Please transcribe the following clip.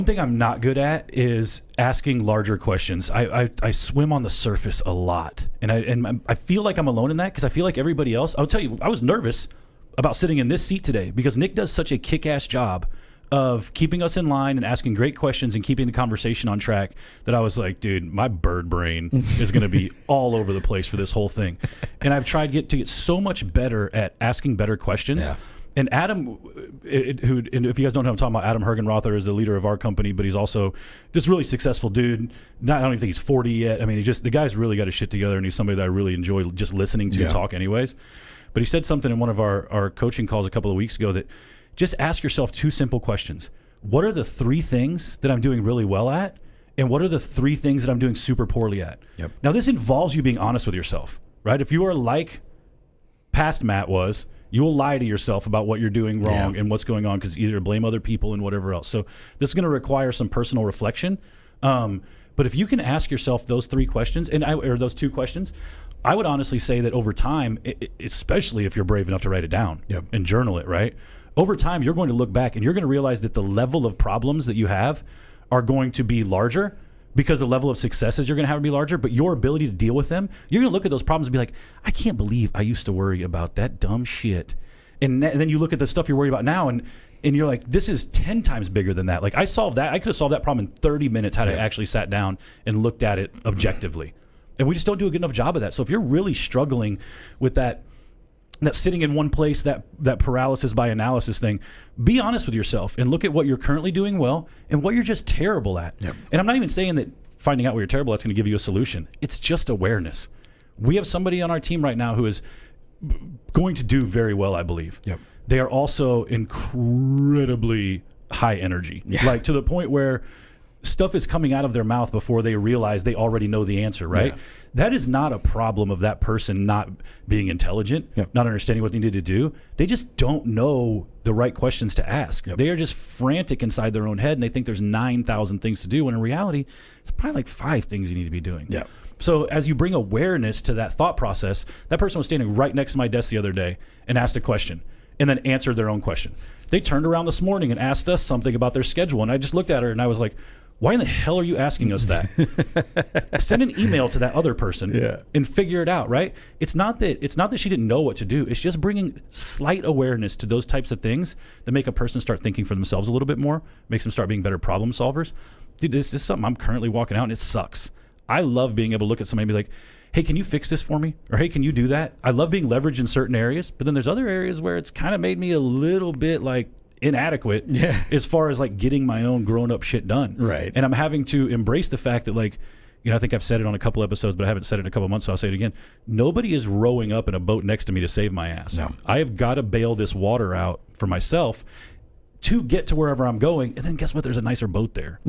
One thing I'm not good at is asking larger questions. I swim on the surface a lot, and I feel like I'm alone in that because I feel like everybody else. I'll tell you, I was nervous about sitting in this seat today because Nick does such a kick-ass job of keeping us in line and asking great questions and keeping the conversation on track that I was like, dude, my bird brain is going to be all over the place for this whole thing. And I've tried to get so much better at asking better questions. Yeah. And Adam, and if you guys don't know who I'm talking about, Adam Hergenrother is the leader of our company, but he's also just a really successful dude. I don't even think he's 40 yet. I mean, the guy's really got his shit together, and he's somebody that I really enjoy just listening to talk anyways. But he said something in one of our coaching calls a couple of weeks ago that just ask yourself 2 simple questions. What are the 3 things that I'm doing really well at? And what are the 3 things that I'm doing super poorly at? Yep. Now, this involves you being honest with yourself, right? If you are like past Matt was, you will lie to yourself about what you're doing wrong and what's going on because either blame other people and whatever else. So this is going to require some personal reflection. But if you can ask yourself those 3 questions, or those 2 questions, I would honestly say that over time, especially if you're brave enough to write it down and journal it, right? Over time, you're going to look back and you're going to realize that the level of problems that you have are going to be larger because the level of successes you're going to have to be larger, but your ability to deal with them, you're going to look at those problems and be like, I can't believe I used to worry about that dumb shit. And then you look at the stuff you're worried about now and you're like, this is 10 times bigger than that. Like I solved that. I could have solved that problem in 30 minutes had I actually sat down and looked at it objectively. And we just don't do a good enough job of that. So if you're really struggling with that sitting in one place, that paralysis by analysis thing, be honest with yourself and look at what you're currently doing well and what you're just terrible at. Yep. And I'm not even saying that finding out what you're terrible at is going to give you a solution. It's just awareness. We have somebody on our team right now who is going to do very well, I believe. Yep. They are also incredibly high energy, like to the point where stuff is coming out of their mouth before they realize they already know the answer, right? Yeah. That is not a problem of that person not being intelligent, not understanding what they need to do. They just don't know the right questions to ask. Yep. They are just frantic inside their own head, and they think there's 9,000 things to do, when in reality, it's probably like 5 things you need to be doing. Yeah. So as you bring awareness to that thought process, that person was standing right next to my desk the other day and asked a question and then answered their own question. They turned around this morning and asked us something about their schedule, and I just looked at her and I was like, why in the hell are you asking us that? Send an email to that other person and figure it out, right? It's not that she didn't know what to do. It's just bringing slight awareness to those types of things that make a person start thinking for themselves a little bit more, makes them start being better problem solvers. Dude, this is something I'm currently walking out and it sucks. I love being able to look at somebody and be like, hey, can you fix this for me? Or hey, can you do that? I love being leveraged in certain areas, but then there's other areas where it's kind of made me a little bit like inadequate as far as like getting my own grown-up shit done. Right. And I'm having to embrace the fact that, like, I think I've said it on a couple episodes, but I haven't said it in a couple of months, so I'll say it again. Nobody is rowing up in a boat next to me to save my ass. No. I have got to bail this water out for myself to get to wherever I'm going, and then guess what? There's a nicer boat there.